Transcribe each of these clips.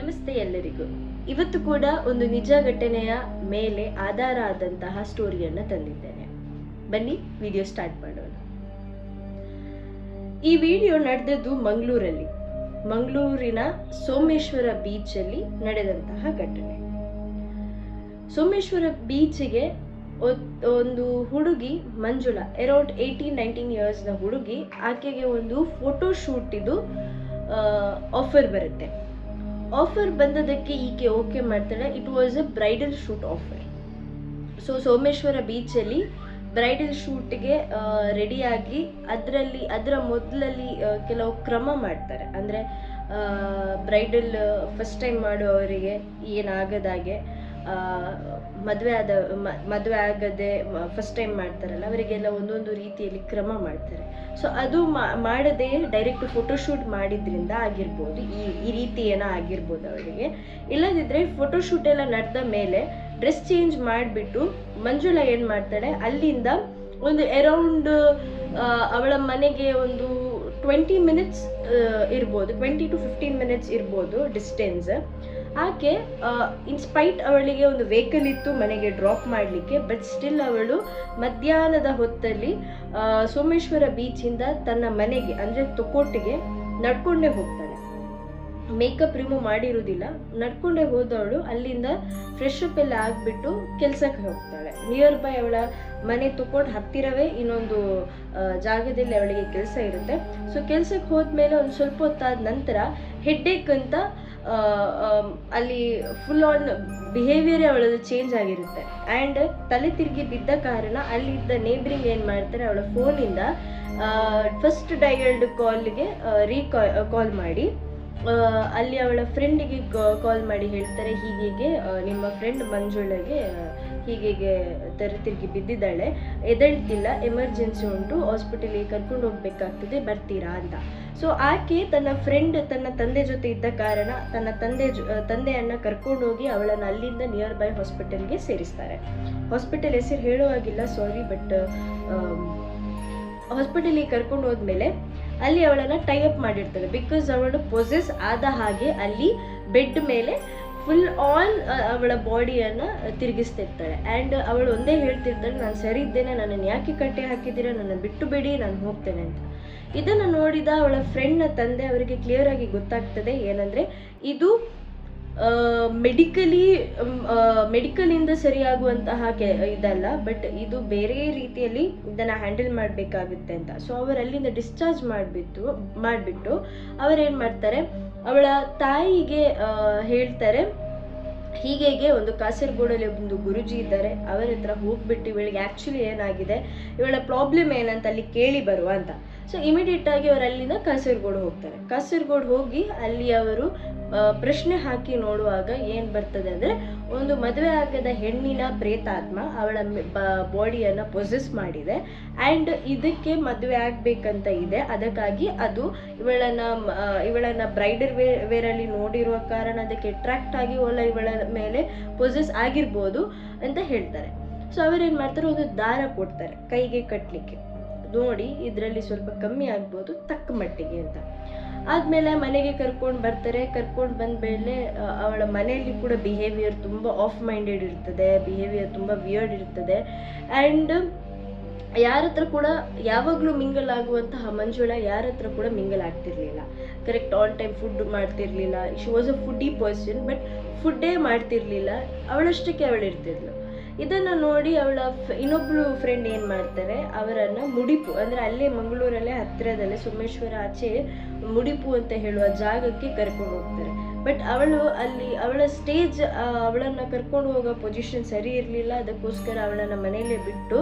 ನಮಸ್ತೆ ಎಲ್ಲರಿಗೂ. ಇವತ್ತು ಕೂಡ ಒಂದು ನಿಜ ಘಟನೆಯ ಮೇಲೆ ಆಧಾರ ಆದಂತಹ ಸ್ಟೋರಿಯನ್ನು ತಂದಿದ್ದೇನೆ. ಬನ್ನಿ ವಿಡಿಯೋ ಸ್ಟಾರ್ಟ್ ಮಾಡೋಣ. ಈ ವಿಡಿಯೋ ನಡೆದದ್ದು ಮಂಗಳೂರಿನ ಸೋಮೇಶ್ವರ ಬೀಚಲ್ಲಿ ನಡೆದಂತಹ ಘಟನೆ. ಸೋಮೇಶ್ವರ ಬೀಚ್ಗೆ ಒಂದು ಹುಡುಗಿ ಮಂಜುಳಾ, ಅರೌಂಡ್ 18-19 ಇಯರ್ಸ್ನ ಹುಡುಗಿ, ಆಕೆಗೆ ಒಂದು ಫೋಟೋ ಶೂಟ್ ಇದು ಆಫರ್ ಬರುತ್ತೆ. ಆಫರ್ ಬಂದದಕ್ಕೆ ಈಕೆ ಓಕೆ ಮಾಡ್ತಾಳೆ. It was a bridal shoot offer. So Someshwara ಬೀಚಲ್ಲಿ ಬ್ರೈಡಲ್ ಶೂಟ್ಗೆ ರೆಡಿಯಾಗಿ ಅದರ ಮೊದಲಲ್ಲಿ ಕೆಲವು ಕ್ರಮ ಮಾಡ್ತಾರೆ. ಅಂದರೆ ಬ್ರೈಡಲ್ ಫಸ್ಟ್ ಟೈಮ್ ಮಾಡುವವರಿಗೆ ಏನಾಗದಾಗೆ, ಮದುವೆ ಆಗದೆ ಫಸ್ಟ್ ಟೈಮ್ ಮಾಡ್ತಾರಲ್ಲ ಅವರಿಗೆಲ್ಲ ಒಂದೊಂದು ರೀತಿಯಲ್ಲಿ ಕ್ರಮ ಮಾಡ್ತಾರೆ. ಸೊ ಅದು ಮಾಡದೆ ಡೈರೆಕ್ಟ್ ಫೋಟೋಶೂಟ್ ಮಾಡಿದ್ರಿಂದ ಆಗಿರ್ಬೋದು, ಈ ರೀತಿ ಏನೋ ಆಗಿರ್ಬೋದು ಅವಳಿಗೆ. ಇಲ್ಲದಿದ್ದರೆ ಫೋಟೋಶೂಟ್ ಎಲ್ಲ ನಡೆದ ಮೇಲೆ ಡ್ರೆಸ್ ಚೇಂಜ್ ಮಾಡಿಬಿಟ್ಟು ಮಂಜುಳಾ ಏನು ಮಾಡ್ತಾಳೆ, ಅಲ್ಲಿಂದ ಒಂದು ಅರೌಂಡ್ ಅವಳ ಮನೆಗೆ ಒಂದು 20 ಮಿನಿಟ್ಸ್ ಇರ್ಬೋದು, 20 to 15 ಮಿನಿಟ್ಸ್ ಇರ್ಬೋದು ಡಿಸ್ಟೆನ್ಸ್. ಆಕೆ ಇನ್ಸ್ಪೈಟ್ ಅವಳಿಗೆ ಒಂದು ವೆಹಿಕಲ್ ಇತ್ತು ಮನೆಗೆ ಡ್ರಾಪ್ ಮಾಡಲಿಕ್ಕೆ, ಬಟ್ ಸ್ಟಿಲ್ ಅವಳು ಮಧ್ಯಾಹ್ನದ ಹೊತ್ತಲ್ಲಿ ಸೋಮೇಶ್ವರ ಬೀಚಿಂದ ತನ್ನ ಮನೆಗೆ ಅಂದರೆ ತೊಕೋಟಿಗೆ ನಡ್ಕೊಂಡೇ ಹೋಗ್ತಾಳೆ. ಮೇಕಪ್ ರಿಮೂವ್ ಮಾಡಿರೋದಿಲ್ಲ, ನಡ್ಕೊಂಡೇ ಹೋದವಳು ಅಲ್ಲಿಂದ ಫ್ರೆಶ್ ಅಪ್ ಎಲ್ಲ ಆಗಿಬಿಟ್ಟು ಕೆಲ್ಸಕ್ಕೆ ಹೋಗ್ತಾಳೆ. ನಿಯರ್ ಬೈ ಅವಳ ಮನೆ ತೊಕೊಂಡು ಹತ್ತಿರವೇ ಇನ್ನೊಂದು ಜಾಗದಲ್ಲಿ ಅವಳಿಗೆ ಕೆಲಸ ಇರುತ್ತೆ. ಸೊ ಕೆಲ್ಸಕ್ಕೆ ಹೋದ್ಮೇಲೆ ಒಂದು ಸ್ವಲ್ಪ ಹೊತ್ತಾದ ನಂತರ ಹೆಡ್ಡೇಕ್ ಅಂತ ಅಲ್ಲಿ ಫುಲ್ ಆನ್ ಬಿಹೇವಿಯರೇ ಅವಳದು ಚೇಂಜ್ ಆಗಿರುತ್ತೆ. ಆ್ಯಂಡ್ ತಲೆ ತಿರುಗಿ ಬಿದ್ದ ಕಾರಣ ಅಲ್ಲಿದ್ದ ನೇಬರಿಂಗ್ ಏನು ಮಾಡ್ತಾರೆ, ಅವಳ ಫೋನಿಂದ ಫಸ್ಟ್ ಡಯಲ್ಡ್ ಕಾಲ್ಗೆ ಕಾಲ್ ಮಾಡಿ ಅಲ್ಲಿ ಅವಳ ಫ್ರೆಂಡಿಗೆ ಕಾಲ್ ಮಾಡಿ ಹೇಳ್ತಾರೆ, ಹೀಗೆ ನಿಮ್ಮ ಫ್ರೆಂಡ್ ಮಂಜುಳಗೆ ಹೀಗೆ ತಲೆ ತಿರುಗಿ ಬಿದ್ದಿದ್ದಾಳೆ, ಎದ್ದೇಳ್ತಿಲ್ಲ, ಎಮರ್ಜೆನ್ಸಿ ಉಂಟು, ಹಾಸ್ಪಿಟಲಿಗೆ ಕರ್ಕೊಂಡು ಹೋಗ್ಬೇಕಾಗ್ತದೆ, ಬರ್ತೀರಾ ಅಂತ. ಸೊ ಆಕೆ ತನ್ನ ಫ್ರೆಂಡ್ ತನ್ನ ತಂದೆ ಜೊತೆ ಇದ್ದ ಕಾರಣ ತನ್ನ ತಂದೆಯನ್ನು ಕರ್ಕೊಂಡೋಗಿ ಅವಳನ್ನು ಅಲ್ಲಿಂದ ನಿಯರ್ ಬೈ ಹಾಸ್ಪಿಟಲ್ಗೆ ಸೇರಿಸ್ತಾರೆ. ಹಾಸ್ಪಿಟಲ್ ಹೆಸರು ಹೇಳುವಾಗಿಲ್ಲ, ಸಾರಿ, ಬಟ್ ಹಾಸ್ಪಿಟಲಿಗೆ ಕರ್ಕೊಂಡು ಹೋದ್ಮೇಲೆ ಅಲ್ಲಿ ಅವಳನ್ನು ಟೈ ಅಪ್ ಮಾಡಿರ್ತಾರೆ. ಬಿಕಾಸ್ ಅವಳು ಪೊಸೆಸ್ ಆದ ಹಾಗೆ ಅಲ್ಲಿ ಬೆಡ್ ಮೇಲೆ ಫುಲ್ ಆನ್ ಅವಳ ಬಾಡಿಯನ್ನು ತಿರುಗಿಸ್ತಿರ್ತಾಳೆ. ಆ್ಯಂಡ್ ಅವಳು ಒಂದೇ ಹೇಳ್ತಿರ್ತಾಳೆ, ನಾನು ಸರಿ ಇದ್ದೇನೆ, ನನ್ನನ್ನು ಯಾಕೆ ಕಟ್ಟಿ ಹಾಕಿದ್ದೀರಾ, ನನ್ನ ಬಿಟ್ಟು ಬಿಡಿ, ನಾನು ಹೋಗ್ತೇನೆ ಅಂತ. ಇದನ್ನು ನೋಡಿದ ಅವಳ ಫ್ರೆಂಡ್ನ ತಂದೆ ಅವರಿಗೆ ಕ್ಲಿಯರ್ ಆಗಿ ಗೊತ್ತಾಗ್ತದೆ ಏನಂದರೆ ಇದು ಮೆಡಿಕಲಿಂದ ಸರಿಯಾಗುವಂತಹ ಇದಲ್ಲ, ಬಟ್ ಇದು ಬೇರೆ ರೀತಿಯಲ್ಲಿ ಇದನ್ನು ಹ್ಯಾಂಡಲ್ ಮಾಡಬೇಕಾಗುತ್ತೆ ಅಂತ. ಸೊ ಅವರು ಅಲ್ಲಿಂದ ಡಿಸ್ಚಾರ್ಜ್ ಮಾಡಿಬಿಟ್ಟು ಅವರೇನು ಮಾಡ್ತಾರೆ, ಅವಳ ತಾಯಿಗೆ ಹೇಳ್ತಾರೆ, ಹೀಗೆ ಒಂದು ಕಾಸರಗೋಡಲ್ಲಿ ಒಂದು ಗುರುಜಿ ಇದ್ದಾರೆ, ಅವರ ಹತ್ರ ಹೋಗ್ಬಿಟ್ಟು ಇವಳಿಗೆ ಆ್ಯಕ್ಚುಲಿ ಏನಾಗಿದೆ, ಇವಳ ಪ್ರಾಬ್ಲಮ್ ಏನಂತ ಅಲ್ಲಿ ಕೇಳಿ ಬರುವ ಅಂತ. ಸೊ ಇಮಿಡಿಯೇಟ್ ಆಗಿ ಅವರು ಅಲ್ಲಿಂದ ಕಾಸರಗೋಡು ಹೋಗ್ತಾರೆ. ಕಾಸರಗೋಡು ಹೋಗಿ ಅಲ್ಲಿ ಅವರು ಪ್ರಶ್ನೆ ಹಾಕಿ ನೋಡುವಾಗ ಏನು ಬರ್ತದೆ ಅಂದರೆ, ಒಂದು ಮದುವೆ ಆಗದ ಹೆಣ್ಣಿನ ಪ್ರೇತಾತ್ಮ ಅವಳ ಬಾಡಿಯನ್ನು ಪೊಸೆಸ್ ಮಾಡಿದೆ ಆ್ಯಂಡ್ ಇದಕ್ಕೆ ಮದುವೆ ಆಗಬೇಕಂತ ಇದೆ. ಅದಕ್ಕಾಗಿ ಅದು ಇವಳನ್ನ ಬ್ರೈಡಲ್ ವೇರಲ್ಲಿ ನೋಡಿರುವ ಕಾರಣ ಅದಕ್ಕೆ ಅಟ್ರಾಕ್ಟ್ ಆಗಿ ಇವಳ ಮೇಲೆ ಪೊಸೆಸ್ ಆಗಿರ್ಬೋದು ಅಂತ ಹೇಳ್ತಾರೆ. ಸೊ ಅವರೇನು ಮಾಡ್ತಾರೆ, ಒಂದು ದಾರ ಕೊಡ್ತಾರೆ ಕೈಗೆ ಕಟ್ಟಲಿಕ್ಕೆ, ನೋಡಿ ಇದರಲ್ಲಿ ಸ್ವಲ್ಪ ಕಮ್ಮಿ ಆಗ್ಬೋದು ತಕ್ಕ ಮಟ್ಟಿಗೆ ಅಂತ. ಆದಮೇಲೆ ಮನೆಗೆ ಕರ್ಕೊಂಡು ಬರ್ತಾರೆ. ಕರ್ಕೊಂಡು ಬಂದ ಮೇಲೆ ಅವಳ ಮನೆಯಲ್ಲಿ ಕೂಡ ಬಿಹೇವಿಯರ್ ತುಂಬ ಆಫ್ ಮೈಂಡೆಡ್ ಇರ್ತದೆ, ಬಿಹೇವಿಯರ್ ತುಂಬ ವಿಯರ್ಡ್ ಇರ್ತದೆ. ಆ್ಯಂಡ್ ಯಾರ ಹತ್ರ ಕೂಡ ಯಾವಾಗಲೂ ಮಿಂಗಲ್ ಆಗುವಂತಹ ಮಂಜುಳಾ ಯಾರ ಹತ್ರ ಕೂಡ ಮಿಂಗಲ್ ಆಗ್ತಿರ್ಲಿಲ್ಲ. ಕರೆಕ್ಟ್ ಆನ್ ಟೈಮ್ ಫುಡ್ ಮಾಡ್ತಿರ್ಲಿಲ್ಲ. She was a foodie person, but ಫುಡ್ಡೇ ಮಾಡ್ತಿರ್ಲಿಲ್ಲ, ಅವಳಷ್ಟಕ್ಕೆ ಅವಳಿರ್ತಿದ್ಲು. ಇದನ್ನು ನೋಡಿ ಅವಳ ಇನ್ನೊಬ್ಳು ಫ್ರೆಂಡ್ ಏನು ಮಾಡ್ತಾರೆ, ಅವರನ್ನು ಮುಡಿಪು ಅಂದರೆ ಅಲ್ಲೇ ಮಂಗಳೂರಲ್ಲೇ ಹತ್ತಿರದಲ್ಲೇ ಸೋಮೇಶ್ವರ ಆಚೆ ಮುಡಿಪು ಅಂತ ಹೇಳುವ ಜಾಗಕ್ಕೆ ಕರ್ಕೊಂಡು ಹೋಗ್ತಾರೆ. ಬಟ್ ಅವಳ ಸ್ಟೇಜ್ ಅವಳನ್ನು ಕರ್ಕೊಂಡು ಹೋಗೋ ಪೊಸಿಷನ್ ಸರಿ ಇರಲಿಲ್ಲ. ಅದಕ್ಕೋಸ್ಕರ ಅವಳನ್ನು ಮನೆಯಲ್ಲೇ ಬಿಟ್ಟು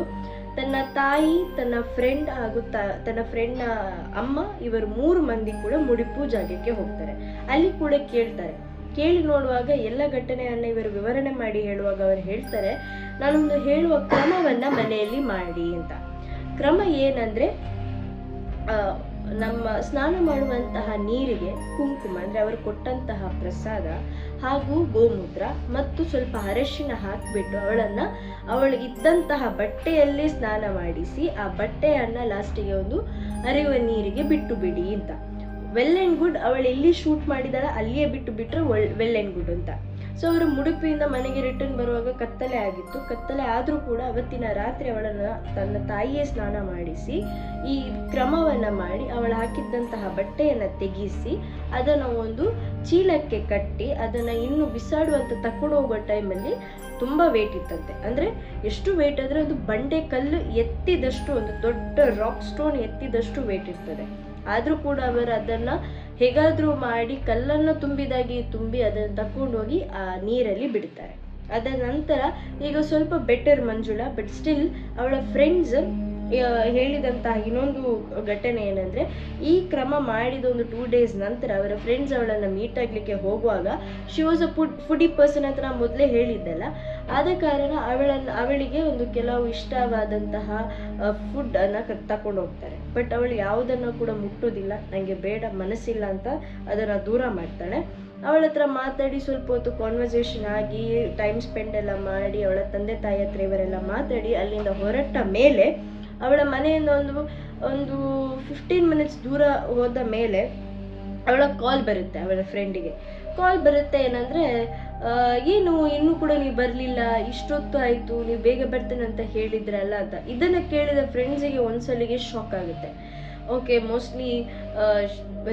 ತನ್ನ ತಾಯಿ, ತನ್ನ ಫ್ರೆಂಡ್ ಹಾಗೂ ತನ್ನ ಫ್ರೆಂಡ್ನ ಅಮ್ಮ, ಇವರು 3 ಮಂದಿ ಕೂಡ ಮುಡಿಪು ಜಾಗಕ್ಕೆ ಹೋಗ್ತಾರೆ. ಅಲ್ಲಿ ಕೂಡ ಕೇಳಿ ನೋಡುವಾಗ ಎಲ್ಲ ಘಟನೆಯನ್ನು ಇವರು ವಿವರಣೆ ಮಾಡಿ ಹೇಳುವಾಗ ಅವರು ಹೇಳ್ತಾರೆ, ನಾನೊಂದು ಹೇಳುವ ಕ್ರಮವನ್ನು ಮನೆಯಲ್ಲಿ ಮಾಡಿ ಅಂತ. ಕ್ರಮ ಏನಂದರೆ, ನಮ್ಮ ಸ್ನಾನ ಮಾಡುವಂತಹ ನೀರಿಗೆ ಕುಂಕುಮ ಅಂದರೆ ಅವರು ಕೊಟ್ಟಂತಹ ಪ್ರಸಾದ ಹಾಗೂ ಗೋಮೂತ್ರ ಮತ್ತು ಸ್ವಲ್ಪ ಅರಶಿನ ಹಾಕಿಬಿಟ್ಟು ಅವಳು ಇದ್ದಂತಹ ಬಟ್ಟೆಯಲ್ಲೇ ಸ್ನಾನ ಮಾಡಿಸಿ ಆ ಬಟ್ಟೆಯನ್ನು ಲಾಸ್ಟಿಗೆ ಒಂದು ಹರಿಯುವ ನೀರಿಗೆ ಬಿಟ್ಟು ಬಿಡಿ ಅಂತ. ವೆಲ್ ಆ್ಯಂಡ್ ಗುಡ್, ಅವಳು ಎಲ್ಲಿ ಶೂಟ್ ಮಾಡಿದಾಳ ಅಲ್ಲಿಯೇ ಬಿಟ್ಟರೆ ವೆಲ್ ಆ್ಯಂಡ್ ಗುಡ್ ಅಂತ. ಸೊ ಅವರು ಮುಡುಪಿಯಿಂದ ಮನೆಗೆ ರಿಟರ್ನ್ ಬರುವಾಗ ಕತ್ತಲೆ ಆಗಿತ್ತು. ಕತ್ತಲೆ ಆದರೂ ಕೂಡ ಅವತ್ತಿನ ರಾತ್ರಿ ಅವಳನ್ನು ತನ್ನ ತಾಯಿಯೇ ಸ್ನಾನ ಮಾಡಿಸಿ ಈ ಕ್ರಮವನ್ನು ಮಾಡಿ ಅವಳು ಹಾಕಿದ್ದಂತಹ ಬಟ್ಟೆಯನ್ನು ತೆಗೆಸಿ ಅದನ್ನು ಒಂದು ಚೀಲಕ್ಕೆ ಕಟ್ಟಿ ಅದನ್ನು ಇನ್ನು ಬಿಸಾಡುವಂತ ತಕೊಂಡು ಹೋಗೋ ಟೈಮಲ್ಲಿ ತುಂಬ ವೇಟ್ ಇತ್ತಂತೆ. ಅಂದರೆ ಎಷ್ಟು ವೇಟ್ ಅಂದರೆ ಒಂದು ಬಂಡೆ ಕಲ್ಲು ಎತ್ತಿದಷ್ಟು, ಒಂದು ದೊಡ್ಡ ರಾಕ್ ಸ್ಟೋನ್ ಎತ್ತಿದಷ್ಟು ವೇಟ್ ಇರ್ತದೆ. ಆದರೂ ಕೂಡ ಅವರು ಅದನ್ನು ಹೇಗಾದರೂ ಮಾಡಿ ಕಲ್ಲನ್ನು ತುಂಬಿ ಅದನ್ನು ತಗೊಂಡೋಗಿ ಆ ನೀರಲ್ಲಿ ಬಿಡ್ತಾರೆ. ಅದರ ನಂತರ ಈಗ ಸ್ವಲ್ಪ ಬೆಟರ್ ಮಂಜುಳಾ, ಬಟ್ ಸ್ಟಿಲ್ ಅವಳ ಫ್ರೆಂಡ್ಸ್ ಹೇಳಿದಂತಹ ಇನ್ನೊಂದು ಘಟನೆ ಏನಂದರೆ, ಈ ಕ್ರಮ ಮಾಡಿದ ಒಂದು 2 days ನಂತರ ಅವರ ಫ್ರೆಂಡ್ಸ್ ಅವಳನ್ನು ಮೀಟ್ ಆಗಲಿಕ್ಕೆ ಹೋಗುವಾಗ she was a foodie person ಅಂತ ನಾನು ಮೊದಲೇ ಹೇಳಿದ್ದೆಲ್ಲ. ಆದ ಕಾರಣ ಅವಳಿಗೆ ಒಂದು ಕೆಲವು ಇಷ್ಟವಾದಂತಹ ಫುಡ್ಡನ್ನು ತಕೊಂಡು ಹೋಗ್ತಾರೆ. ಬಟ್ ಅವಳು ಯಾವುದನ್ನು ಕೂಡ ಮುಟ್ಟೋದಿಲ್ಲ, ನನಗೆ ಬೇಡ, ಮನಸ್ಸಿಲ್ಲ ಅಂತ ಅದನ್ನು ದೂರ ಮಾಡ್ತಾಳೆ. ಅವಳ ಹತ್ರ ಮಾತಾಡಿ ಸ್ವಲ್ಪ ಹೊತ್ತು ಕಾನ್ವರ್ಸೇಷನ್ ಆಗಿ ಟೈಮ್ ಸ್ಪೆಂಡ್ ಎಲ್ಲ ಮಾಡಿ ಅವಳ ತಂದೆ ತಾಯಿ ಹತ್ರ ಇವರೆಲ್ಲ ಮಾತಾಡಿ ಅಲ್ಲಿಂದ ಹೊರಟ ಮೇಲೆ ಅವಳ ಮನೆಯಿಂದ ಒಂದು 15 minutes ದೂರ ಹೋದ ಮೇಲೆ ಅವಳ ಕಾಲ್ ಬರುತ್ತೆ. ಅವಳ ಫ್ರೆಂಡಿಗೆ ಕಾಲ್ ಬರುತ್ತೆ, ಏನಂದರೆ ಏನು ಇನ್ನೂ ಕೂಡ ನೀವು ಬರಲಿಲ್ಲ, ಇಷ್ಟೊತ್ತು ಆಯಿತು, ನೀವು ಬೇಗ ಬರ್ತೇನೆ ಅಂತ ಹೇಳಿದ್ರಲ್ಲ ಅಂತ. ಇದನ್ನು ಕೇಳಿದ ಫ್ರೆಂಡ್ಸಿಗೆ ಒಂದ್ಸಲಿಗೆ ಶಾಕ್ ಆಗುತ್ತೆ. ಓಕೆ, ಮೋಸ್ಟ್ಲಿ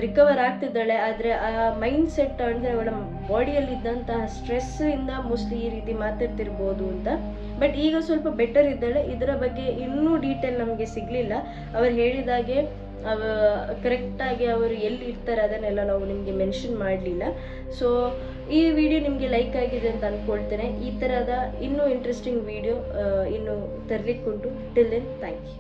ರಿಕವರ್ ಆಗ್ತಿದ್ದಾಳೆ, ಆದರೆ ಆ ಮೈಂಡ್ ಸೆಟ್ ಅಂದರೆ ಅವಳ ಬಾಡಿಯಲ್ಲಿದ್ದಂತಹ ಸ್ಟ್ರೆಸ್ಸಿಂದ ಮೋಸ್ಟ್ಲಿ ಈ ರೀತಿ ಮಾತಾಡ್ತಿರ್ಬೋದು ಅಂತ. ಬಟ್ ಈಗ ಸ್ವಲ್ಪ ಬೆಟರ್ ಇದ್ದಾಳೆ. ಇದರ ಬಗ್ಗೆ ಇನ್ನೂ ಡೀಟೇಲ್ ನಮಗೆ ಸಿಗಲಿಲ್ಲ. ಅವರು ಹೇಳಿದಾಗೆ ಕರೆಕ್ಟಾಗಿ ಅವರು ಎಲ್ಲಿ ಇರ್ತಾರೆ ಅದನ್ನೆಲ್ಲ ನಾವು ನಿಮಗೆ ಮೆನ್ಷನ್ ಮಾಡಲಿಲ್ಲ. ಸೊ ಈ ವಿಡಿಯೋ ನಿಮಗೆ ಲೈಕ್ ಆಗಿದೆ ಅಂತ ಅಂದ್ಕೊಳ್ತೇನೆ. ಈ ಥರದ ಇನ್ನೂ ಇಂಟ್ರೆಸ್ಟಿಂಗ್ ವಿಡಿಯೋ ಇನ್ನೂ ತರಲಿಕ್ಕುಂಟು. Till then thank you.